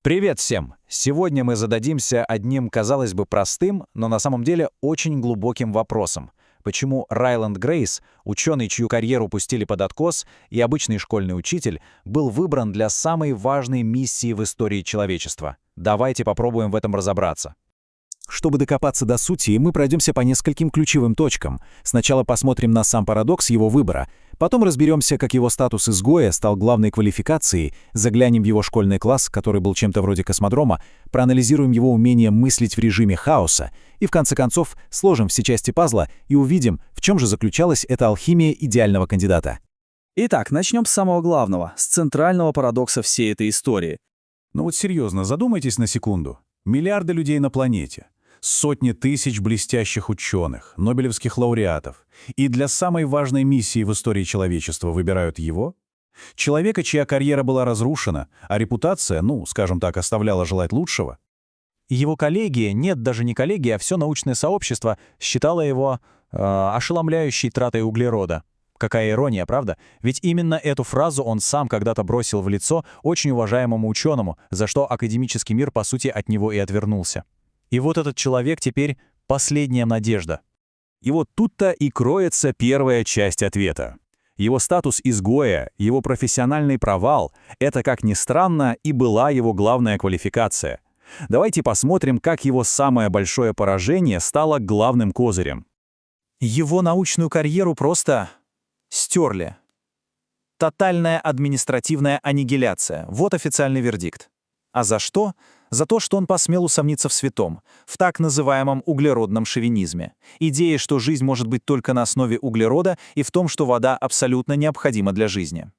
Привет всем! Сегодня мы зададимся одним, казалось бы, простым, но на самом деле очень глубоким вопросом. Почему Райланд Грейс, ученый, чью карьеру пустили под откос, и обычный школьный учитель, был выбран для самой важной миссии в истории человечества? Давайте попробуем в этом разобраться. Чтобы докопаться до сути, мы пройдемся по нескольким ключевым точкам. Сначала посмотрим на сам парадокс его выбора, потом разберемся, как его статус изгоя стал главной квалификацией, заглянем в его школьный класс, который был чем-то вроде космодрома, проанализируем его умение мыслить в режиме хаоса и, в конце концов, сложим все части пазла и увидим, в чем же заключалась эта алхимия идеального кандидата. Итак, начнем с самого главного, с центрального парадокса всей этой истории. Ну вот серьезно, задумайтесь на секунду. Миллиарды людей на планете. Сотни тысяч блестящих ученых, нобелевских лауреатов. И для самой важной миссии в истории человечества выбирают его? Человека, чья карьера была разрушена, а репутация, скажем так, оставляла желать лучшего? Его коллеги, нет, даже не коллеги, а все научное сообщество считало его ошеломляющей тратой углерода. Какая ирония, правда? Ведь именно эту фразу он сам когда-то бросил в лицо очень уважаемому ученому, за что академический мир, по сути, от него и отвернулся. И вот этот человек теперь последняя надежда. И вот тут-то и кроется первая часть ответа. Его статус изгоя, его профессиональный провал — это, как ни странно, и была его главная квалификация. Давайте посмотрим, как его самое большое поражение стало главным козырем. Его научную карьеру просто стерли. Тотальная административная аннигиляция. Вот официальный вердикт. А за что? За то, что он посмел усомниться в святом, в так называемом углеродном шовинизме. Идея, что жизнь может быть только на основе углерода, и в том, что вода абсолютно необходима для жизни.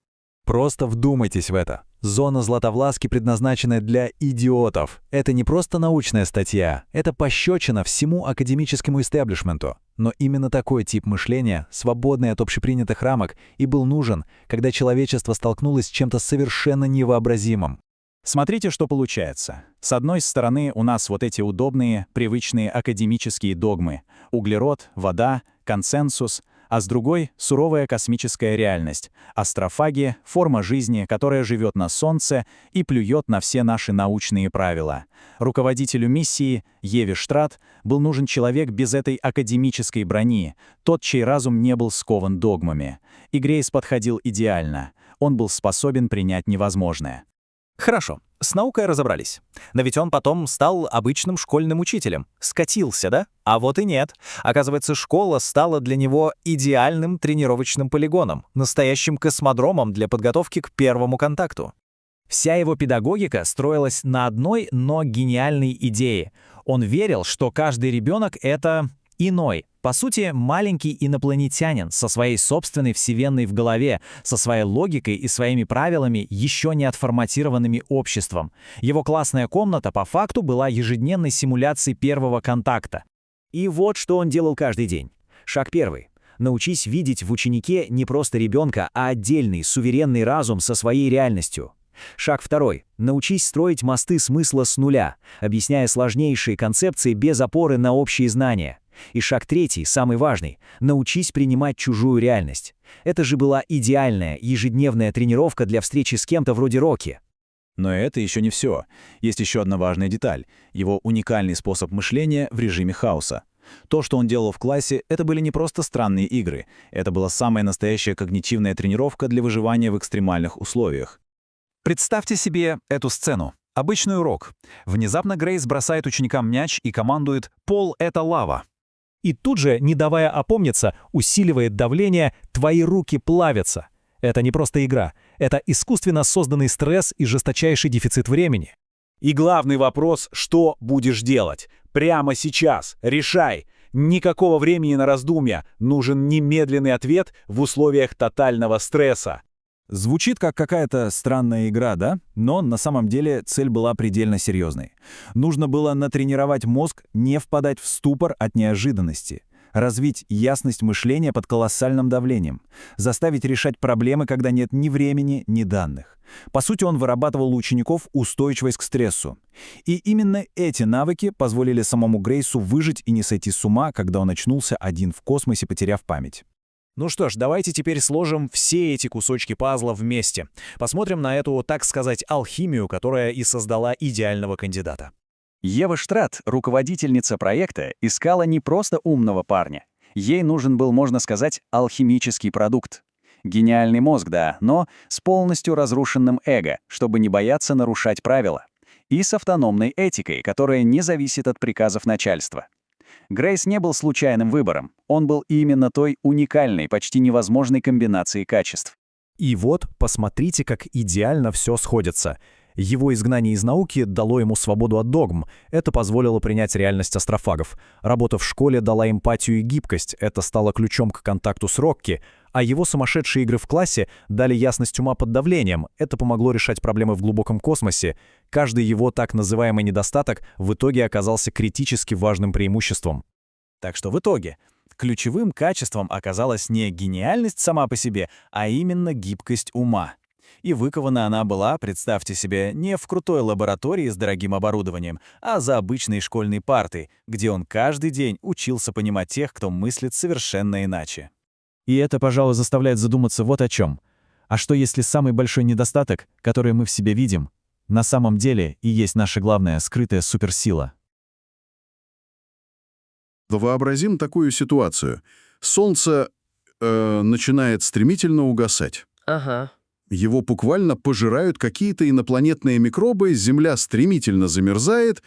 Просто вдумайтесь в это. Зона Златовласки, предназначенная для идиотов. Это не просто научная статья, это пощечина всему академическому истеблишменту. Но именно такой тип мышления, свободный от общепринятых рамок, и был нужен, когда человечество столкнулось с чем-то совершенно невообразимым. Смотрите, что получается. С одной стороны, у нас вот эти удобные, привычные академические догмы. Углерод, вода, консенсус. А с другой — суровая космическая реальность. Астрофаги — форма жизни, которая живет на Солнце и плюет на все наши научные правила. Руководителю миссии, Еве Штрат, был нужен человек без этой академической брони, тот, чей разум не был скован догмами. И Грейс подходил идеально. Он был способен принять невозможное. Хорошо, с наукой разобрались. Но ведь он потом стал обычным школьным учителем. Скатился, да? А вот и нет. Оказывается, школа стала для него идеальным тренировочным полигоном, настоящим космодромом для подготовки к первому контакту. Вся его педагогика строилась на одной, но гениальной идее. Он верил, что каждый ребенок — это иной. По сути, маленький инопланетянин со своей собственной вселенной в голове, со своей логикой и своими правилами, еще не отформатированными обществом. Его классная комната по факту была ежедневной симуляцией первого контакта. И вот что он делал каждый день. Шаг первый. Научись видеть в ученике не просто ребенка, а отдельный, суверенный разум со своей реальностью. Шаг второй. Научись строить мосты смысла с нуля, объясняя сложнейшие концепции без опоры на общие знания. И шаг третий, самый важный — научись принимать чужую реальность. Это же была идеальная ежедневная тренировка для встречи с кем-то вроде Рокки. Но это еще не все. Есть еще одна важная деталь — его уникальный способ мышления в режиме хаоса. То, что он делал в классе, это были не просто странные игры. Это была самая настоящая когнитивная тренировка для выживания в экстремальных условиях. Представьте себе эту сцену. Обычный урок. Внезапно Грейс бросает ученикам мяч и командует «Пол — это лава». И тут же, не давая опомниться, усиливает давление «твои руки плавятся». Это не просто игра, это искусственно созданный стресс и жесточайший дефицит времени. И главный вопрос — что будешь делать? Прямо сейчас. Решай. Никакого времени на раздумья. Нужен немедленный ответ в условиях тотального стресса. Звучит как какая-то странная игра, да? Но на самом деле цель была предельно серьезной. Нужно было натренировать мозг не впадать в ступор от неожиданности, развить ясность мышления под колоссальным давлением, заставить решать проблемы, когда нет ни времени, ни данных. По сути, он вырабатывал у учеников устойчивость к стрессу. И именно эти навыки позволили самому Грейсу выжить и не сойти с ума, когда он очнулся один в космосе, потеряв память. Ну что ж, давайте теперь сложим все эти кусочки пазла вместе. Посмотрим на эту, так сказать, алхимию, которая и создала идеального кандидата. Ева Штрат, руководительница проекта, искала не просто умного парня. Ей нужен был, можно сказать, алхимический продукт. Гениальный мозг, да, но с полностью разрушенным эго, чтобы не бояться нарушать правила. И с автономной этикой, которая не зависит от приказов начальства. Грейс не был случайным выбором. Он был именно той уникальной, почти невозможной комбинацией качеств. И вот, посмотрите, как идеально все сходится. Его изгнание из науки дало ему свободу от догм. Это позволило принять реальность астрофагов. Работа в школе дала эмпатию и гибкость. Это стало ключом к контакту с Рокки. А его сумасшедшие игры в классе дали ясность ума под давлением. Это помогло решать проблемы в глубоком космосе. Каждый его так называемый недостаток в итоге оказался критически важным преимуществом. Так что в итоге ключевым качеством оказалась не гениальность сама по себе, а именно гибкость ума. И выкована она была, представьте себе, не в крутой лаборатории с дорогим оборудованием, а за обычной школьной партой, где он каждый день учился понимать тех, кто мыслит совершенно иначе. И это, пожалуй, заставляет задуматься вот о чем. А что если самый большой недостаток, который мы в себе видим, на самом деле и есть наша главная скрытая суперсила? Вообразим такую ситуацию. Солнце начинает стремительно угасать. Ага. Его буквально пожирают какие-то инопланетные микробы, Земля стремительно замерзает,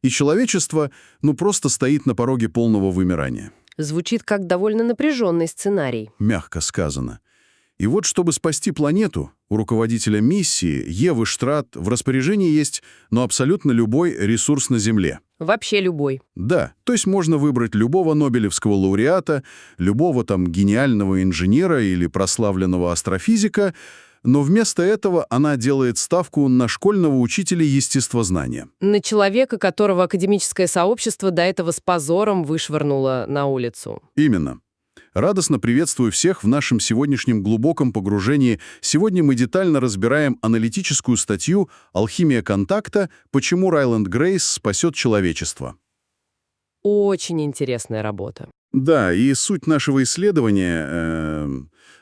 и человечество, просто стоит на пороге полного вымирания. Звучит как довольно напряженный сценарий. Мягко сказано. И вот, чтобы спасти планету, у руководителя миссии Евы Штрат в распоряжении есть, абсолютно любой ресурс на Земле. Вообще любой. Да, то есть можно выбрать любого нобелевского лауреата, любого гениального инженера или прославленного астрофизика, но вместо этого она делает ставку на школьного учителя естествознания. На человека, которого академическое сообщество до этого с позором вышвырнуло на улицу. Именно. Радостно приветствую всех в нашем сегодняшнем глубоком погружении. Сегодня мы детально разбираем аналитическую статью «Алхимия контакта. Почему Райланд Грейс спасет человечество». Очень интересная работа. Да, и суть нашего исследования,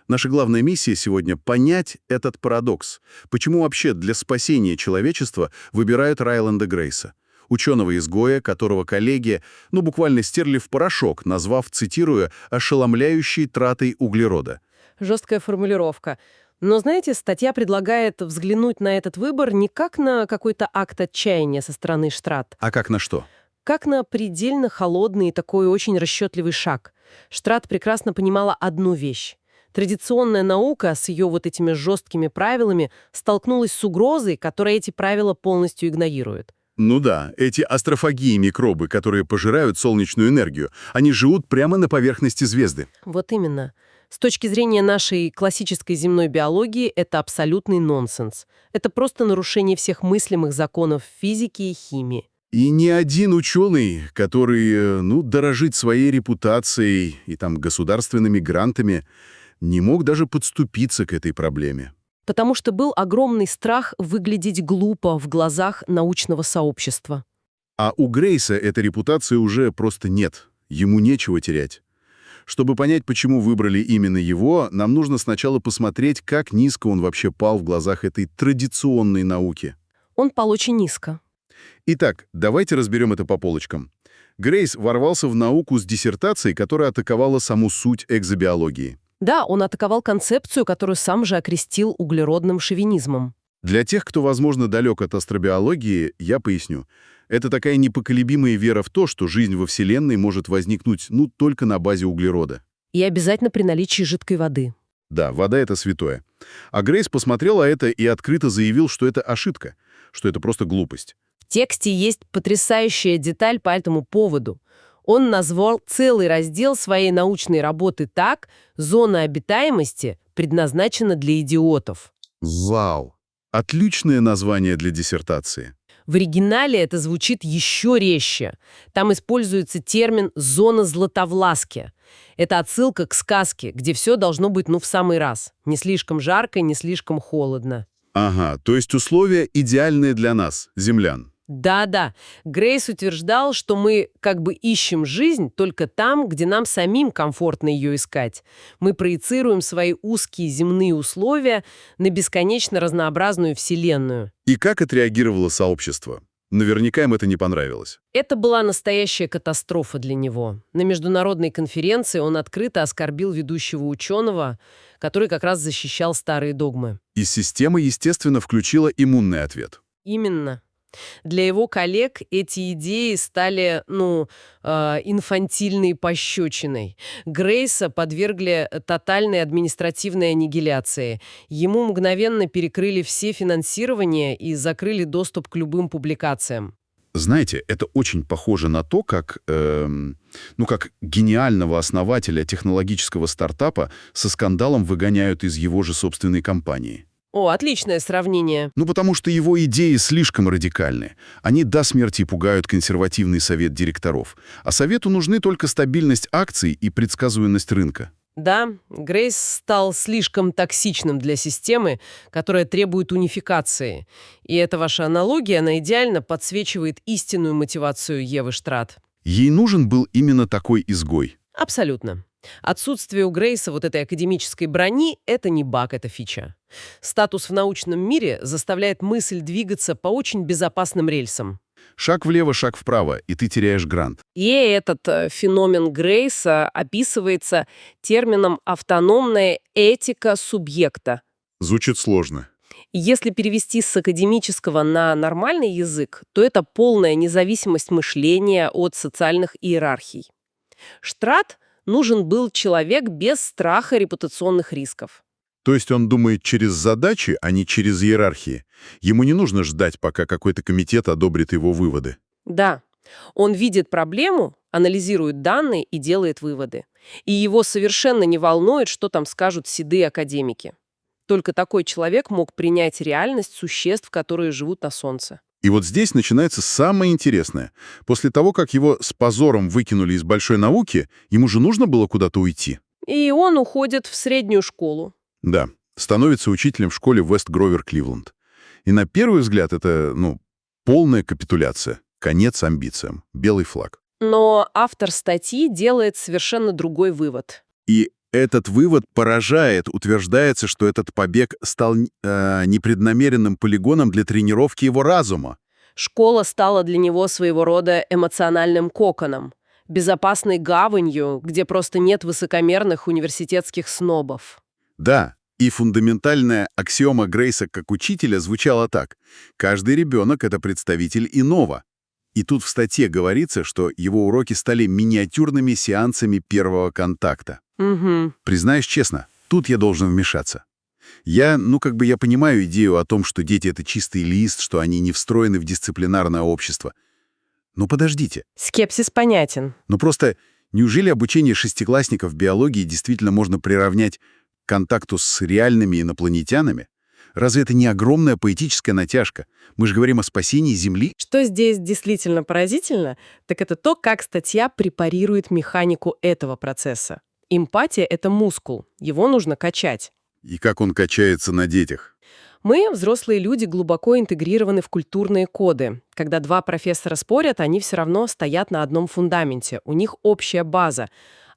наша главная миссия сегодня — понять этот парадокс. Почему вообще для спасения человечества выбирают Райланда Грейса? Ученого-изгоя, которого коллеги, буквально стерли в порошок, назвав, цитируя, «ошеломляющей тратой углерода». Жесткая формулировка. Но, знаете, статья предлагает взглянуть на этот выбор не как на какой-то акт отчаяния со стороны Штрат, А как на что? как на предельно холодный и такой очень расчетливый шаг. Штрат прекрасно понимала одну вещь. Традиционная наука с ее вот этими жесткими правилами столкнулась с угрозой, которая эти правила полностью игнорирует. Ну да, эти астрофаги микробы, которые пожирают солнечную энергию, они живут прямо на поверхности звезды. Вот именно. С точки зрения нашей классической земной биологии это абсолютный нонсенс. Это просто нарушение всех мыслимых законов физики и химии. И ни один ученый, который, дорожит своей репутацией и государственными грантами, не мог даже подступиться к этой проблеме. Потому что был огромный страх выглядеть глупо в глазах научного сообщества. А у Грейса этой репутации уже просто нет. Ему нечего терять. Чтобы понять, почему выбрали именно его, нам нужно сначала посмотреть, как низко он вообще пал в глазах этой традиционной науки. Он пал очень низко. Итак, давайте разберем это по полочкам. Грейс ворвался в науку с диссертацией, которая атаковала саму суть экзобиологии. Да, он атаковал концепцию, которую сам же окрестил углеродным шовинизмом. Для тех, кто, возможно, далек от астробиологии, я поясню. Это такая непоколебимая вера в то, что жизнь во Вселенной может возникнуть только на базе углерода. И обязательно при наличии жидкой воды. Да, вода — это святое. А Грейс посмотрела это и открыто заявил, что это ошибка, что это просто глупость. В тексте есть потрясающая деталь по этому поводу. Он назвал целый раздел своей научной работы так: «Зона обитаемости предназначена для идиотов». Вау! Отличное название для диссертации. В оригинале это звучит еще резче. Там используется термин «зона Златовласки». Это отсылка к сказке, где все должно быть в самый раз. Не слишком жарко, не слишком холодно. Ага, то есть условия идеальные для нас, землян. Да-да, Грейс утверждал, что мы как бы ищем жизнь только там, где нам самим комфортно ее искать. Мы проецируем свои узкие земные условия на бесконечно разнообразную Вселенную. И как отреагировало сообщество? Наверняка им это не понравилось. Это была настоящая катастрофа для него. На международной конференции он открыто оскорбил ведущего ученого, который как раз защищал старые догмы. И система, естественно, включила иммунный ответ. Именно. Для его коллег эти идеи стали, инфантильной пощечиной. Грейса подвергли тотальной административной аннигиляции. Ему мгновенно перекрыли все финансирования и закрыли доступ к любым публикациям. Знаете, это очень похоже на то, как гениального основателя технологического стартапа со скандалом выгоняют из его же собственной компании. О, отличное сравнение. Потому что его идеи слишком радикальны. Они до смерти пугают консервативный совет директоров. А совету нужны только стабильность акций и предсказуемость рынка. Да, Грейс стал слишком токсичным для системы, которая требует унификации. И эта ваша аналогия, она идеально подсвечивает истинную мотивацию Евы Штрат. Ей нужен был именно такой изгой. Абсолютно. Отсутствие у Грейса вот этой академической брони – это не баг, это фича. Статус в научном мире заставляет мысль двигаться по очень безопасным рельсам. Шаг влево, шаг вправо, и ты теряешь грант. И этот феномен Грейса описывается термином «автономная этика субъекта». Звучит сложно. Если перевести с академического на нормальный язык, то это полная независимость мышления от социальных иерархий. Штрат нужен был человек без страха репутационных рисков. То есть он думает через задачи, а не через иерархии. Ему не нужно ждать, пока какой-то комитет одобрит его выводы. Да, он видит проблему, анализирует данные и делает выводы. И его совершенно не волнует, что там скажут седые академики. Только такой человек мог принять реальность существ, которые живут на Солнце. И вот здесь начинается самое интересное. После того, как его с позором выкинули из большой науки, ему же нужно было куда-то уйти. И он уходит в среднюю школу. Да, становится учителем в школе Вест-Гровер-Кливленд. И на первый взгляд это, полная капитуляция, конец амбициям, белый флаг. Но автор статьи делает совершенно другой вывод. И этот вывод поражает. Утверждается, что этот побег стал непреднамеренным полигоном для тренировки его разума. Школа стала для него своего рода эмоциональным коконом, безопасной гаванью, где просто нет высокомерных университетских снобов. Да, и фундаментальная аксиома Грейса как учителя звучала так. Каждый ребенок — это представитель иного. И тут в статье говорится, что его уроки стали миниатюрными сеансами первого контакта. Угу. Признаюсь честно, тут я должен вмешаться. Я понимаю идею о том, что дети — это чистый лист, что они не встроены в дисциплинарное общество. Но подождите. Скепсис понятен. Просто неужели обучение шестиклассников биологии действительно можно приравнять к контакту с реальными инопланетянами? Разве это не огромная поэтическая натяжка? Мы же говорим о спасении Земли. Что здесь действительно поразительно, так это то, как статья препарирует механику этого процесса. Эмпатия — это мускул, его нужно качать. И как он качается на детях. Мы, взрослые люди, глубоко интегрированы в культурные коды. Когда два профессора спорят, они все равно стоят на одном фундаменте, у них общая база.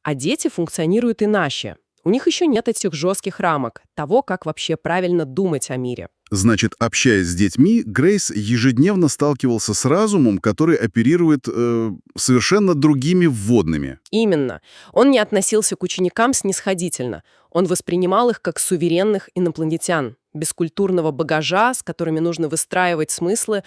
А дети функционируют иначе. У них еще нет этих жестких рамок, того, как вообще правильно думать о мире. Значит, общаясь с детьми, Грейс ежедневно сталкивался с разумом, который оперирует совершенно другими вводными. Именно. Он не относился к ученикам снисходительно. Он воспринимал их как суверенных инопланетян, без культурного багажа, с которыми нужно выстраивать смыслы,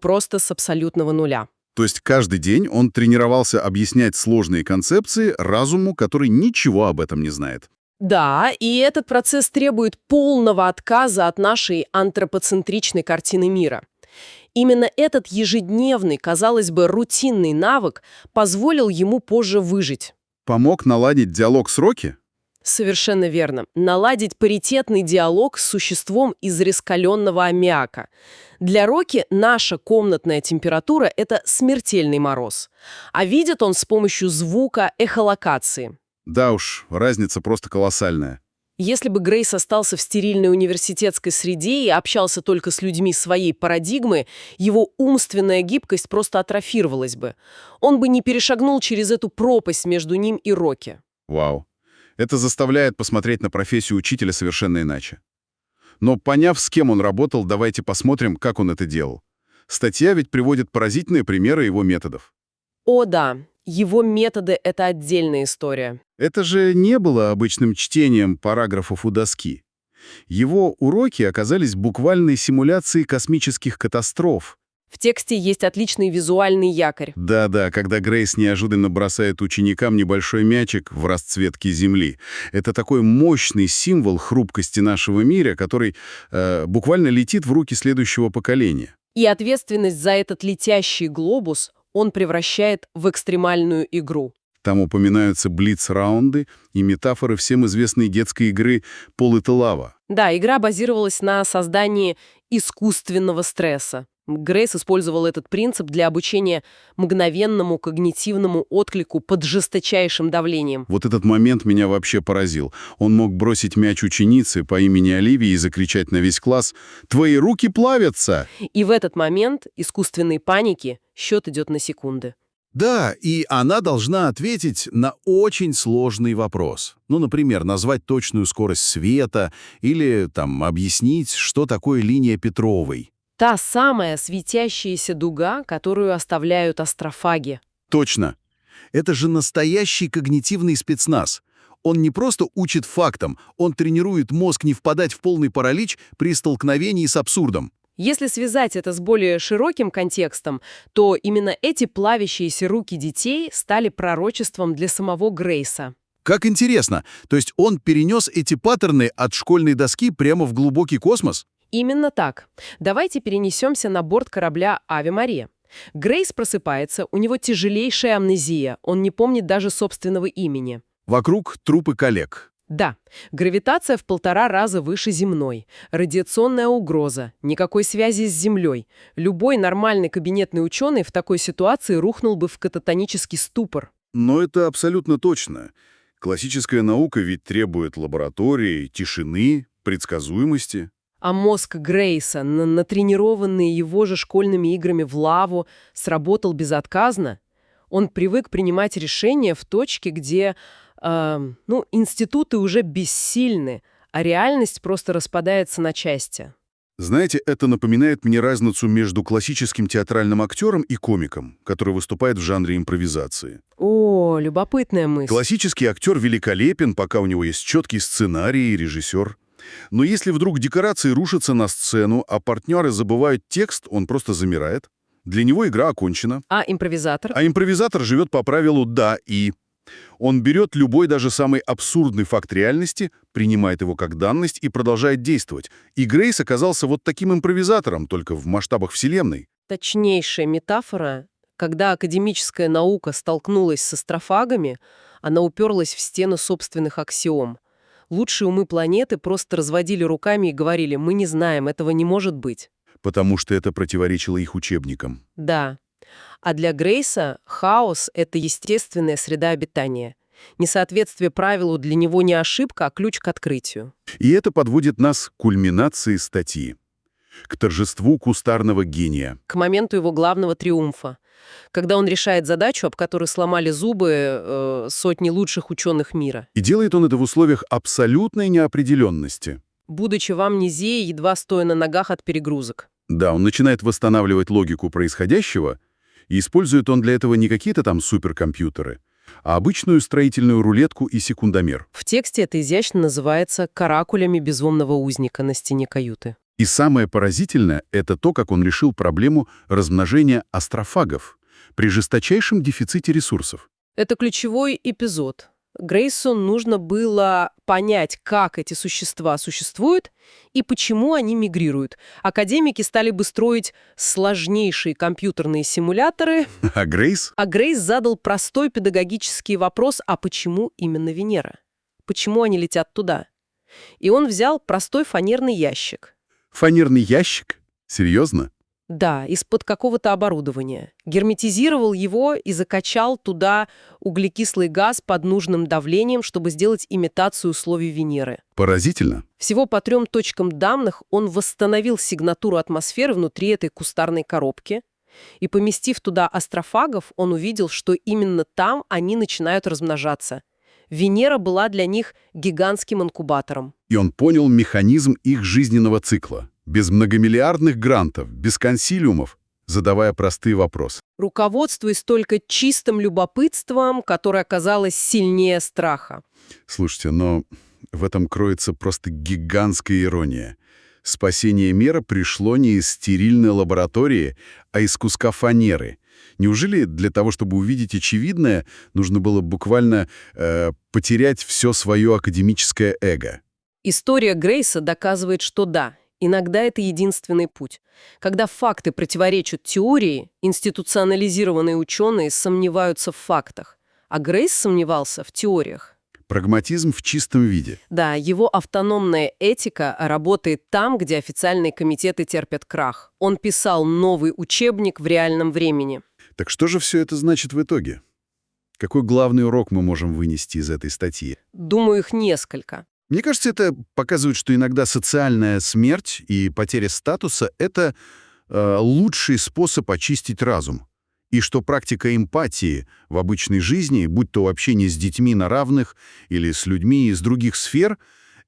просто с абсолютного нуля. То есть каждый день он тренировался объяснять сложные концепции разуму, который ничего об этом не знает. Да, и этот процесс требует полного отказа от нашей антропоцентричной картины мира. Именно этот ежедневный, казалось бы, рутинный навык позволил ему позже выжить. Помог наладить диалог с Рокки? Совершенно верно. Наладить паритетный диалог с существом из раскаленного аммиака. Для Рокки наша комнатная температура – это смертельный мороз. А видит он с помощью звука эхолокации. Да уж, разница просто колоссальная. Если бы Грейс остался в стерильной университетской среде и общался только с людьми своей парадигмы, его умственная гибкость просто атрофировалась бы. Он бы не перешагнул через эту пропасть между ним и Рокки. Вау. Это заставляет посмотреть на профессию учителя совершенно иначе. Но поняв, с кем он работал, давайте посмотрим, как он это делал. Статья ведь приводит поразительные примеры его методов. О да, его методы — это отдельная история. Это же не было обычным чтением параграфов у доски. Его уроки оказались буквальной симуляцией космических катастроф. В тексте есть отличный визуальный якорь. Да-да, когда Грейс неожиданно бросает ученикам небольшой мячик в расцветке Земли. Это такой мощный символ хрупкости нашего мира, который буквально летит в руки следующего поколения. И ответственность за этот летящий глобус он превращает в экстремальную игру. Там упоминаются блиц-раунды и метафоры всем известной детской игры «Пол — это лава». Да, игра базировалась на создании искусственного стресса. Грейс использовал этот принцип для обучения мгновенному когнитивному отклику под жесточайшим давлением. Вот этот момент меня вообще поразил. Он мог бросить мяч ученице по имени Оливии и закричать на весь класс: «Твои руки плавятся!» И в этот момент искусственной паники счет идет на секунды. Да, и она должна ответить на очень сложный вопрос. Ну, например, назвать точную скорость света или, объяснить, что такое линия Петровой. Та самая светящаяся дуга, которую оставляют астрофаги. Точно. Это же настоящий когнитивный спецназ. Он не просто учит фактам, он тренирует мозг не впадать в полный паралич при столкновении с абсурдом. Если связать это с более широким контекстом, то именно эти плавящиеся руки детей стали пророчеством для самого Грейса. Как интересно, то есть он перенес эти паттерны от школьной доски прямо в глубокий космос? Именно так. Давайте перенесемся на борт корабля «Аве Мария». Грейс просыпается, у него тяжелейшая амнезия, он не помнит даже собственного имени. Вокруг трупы коллег. Да, гравитация в 1,5 раза выше земной, радиационная угроза, никакой связи с Землей. Любой нормальный кабинетный ученый в такой ситуации рухнул бы в кататонический ступор. Но это абсолютно точно. Классическая наука ведь требует лаборатории, тишины, предсказуемости. А мозг Грейса, натренированный его же школьными играми в лаву, сработал безотказно. Он привык принимать решения в точке, где институты уже бессильны, а реальность просто распадается на части. Знаете, это напоминает мне разницу между классическим театральным актером и комиком, который выступает в жанре импровизации. О, любопытная мысль. Классический актер великолепен, пока у него есть четкий сценарий и режиссер. Но если вдруг декорации рушатся на сцену, а партнеры забывают текст, он просто замирает. Для него игра окончена. А импровизатор? А импровизатор живет по правилу «да» и... Он берет любой, даже самый абсурдный факт реальности, принимает его как данность и продолжает действовать. И Грейс оказался вот таким импровизатором, только в масштабах Вселенной. Точнейшая метафора. Когда академическая наука столкнулась с астрофагами, она уперлась в стену собственных аксиом. Лучшие умы планеты просто разводили руками и говорили: «Мы не знаем, этого не может быть». Потому что это противоречило их учебникам. Да. А для Грейса хаос — это естественная среда обитания. Несоответствие правилу для него не ошибка, а ключ к открытию. И это подводит нас к кульминации статьи. К торжеству кустарного гения. К моменту его главного триумфа. Когда он решает задачу, об которой сломали зубы сотни лучших ученых мира. И делает он это в условиях абсолютной неопределенности. Будучи в амнезии, едва стоя на ногах от перегрузок. Да, он начинает восстанавливать логику происходящего, и использует он для этого не какие-то там суперкомпьютеры, а обычную строительную рулетку и секундомер. В тексте это изящно называется «каракулями безумного узника» на стене каюты. И самое поразительное — это то, как он решил проблему размножения астрофагов при жесточайшем дефиците ресурсов. Это ключевой эпизод. Грейсу нужно было понять, как эти существа существуют и почему они мигрируют. Академики стали бы строить сложнейшие компьютерные симуляторы. А Грейс? А Грейс задал простой педагогический вопрос: а почему именно Венера? Почему они летят туда? И он взял простой фанерный ящик. Фанерный ящик? Серьезно? Да, из-под какого-то оборудования. Герметизировал его и закачал туда углекислый газ под нужным давлением, чтобы сделать имитацию условий Венеры. Поразительно. Всего по 3 точкам данных он восстановил сигнатуру атмосферы внутри этой кустарной коробки, и, поместив туда астрофагов, он увидел, что именно там они начинают размножаться. Венера была для них гигантским инкубатором. И он понял механизм их жизненного цикла. Без многомиллиардных грантов, без консилиумов, задавая простые вопросы. Руководствуясь только чистым любопытством, которое оказалось сильнее страха. Слушайте, но в этом кроется просто гигантская ирония. Спасение мира пришло не из стерильной лаборатории, а из куска фанеры. Неужели для того, чтобы увидеть очевидное, нужно было буквально потерять все свое академическое эго? История Грейса доказывает, что да, иногда это единственный путь. Когда факты противоречат теории, институционализированные ученые сомневаются в фактах, а Грейс сомневался в теориях. Прагматизм в чистом виде. Да, его автономная этика работает там, где официальные комитеты терпят крах. Он писал новый учебник в реальном времени. Так что же все это значит в итоге? Какой главный урок мы можем вынести из этой статьи? Думаю, их несколько. Мне кажется, это показывает, что иногда социальная смерть и потеря статуса — это лучший способ очистить разум. И что практика эмпатии в обычной жизни, будь то общение с детьми на равных или с людьми из других сфер,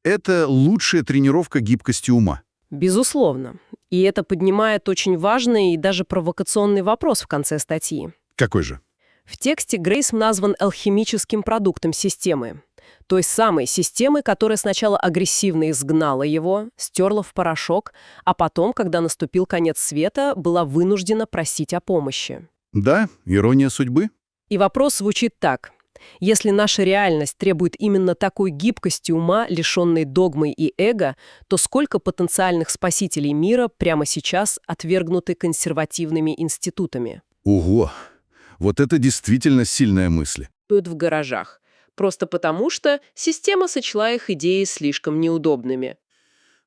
это лучшая тренировка гибкости ума. Безусловно. И это поднимает очень важный и даже провокационный вопрос в конце статьи. Какой же? В тексте Грейс назван алхимическим продуктом системы. Той самой системы, которая сначала агрессивно изгнала его, стерла в порошок, а потом, когда наступил конец света, была вынуждена просить о помощи. Да, ирония судьбы. И вопрос звучит так. Если наша реальность требует именно такой гибкости ума, лишенной догмы и эго, то сколько потенциальных спасителей мира прямо сейчас отвергнуты консервативными институтами? Ого! Вот это действительно сильная мысль. В гаражах. Просто потому, что система сочла их идеи слишком неудобными.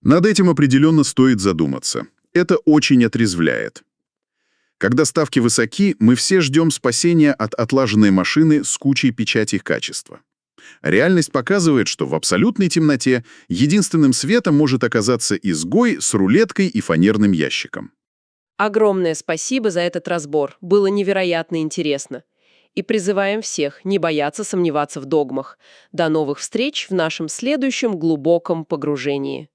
Над этим определенно стоит задуматься. Это очень отрезвляет. Когда ставки высоки, мы все ждем спасения от отлаженной машины с кучей печатей качества. Реальность показывает, что в абсолютной темноте единственным светом может оказаться изгой с рулеткой и фанерным ящиком. Огромное спасибо за этот разбор. Было невероятно интересно. И призываем всех не бояться сомневаться в догмах. До новых встреч в нашем следующем глубоком погружении.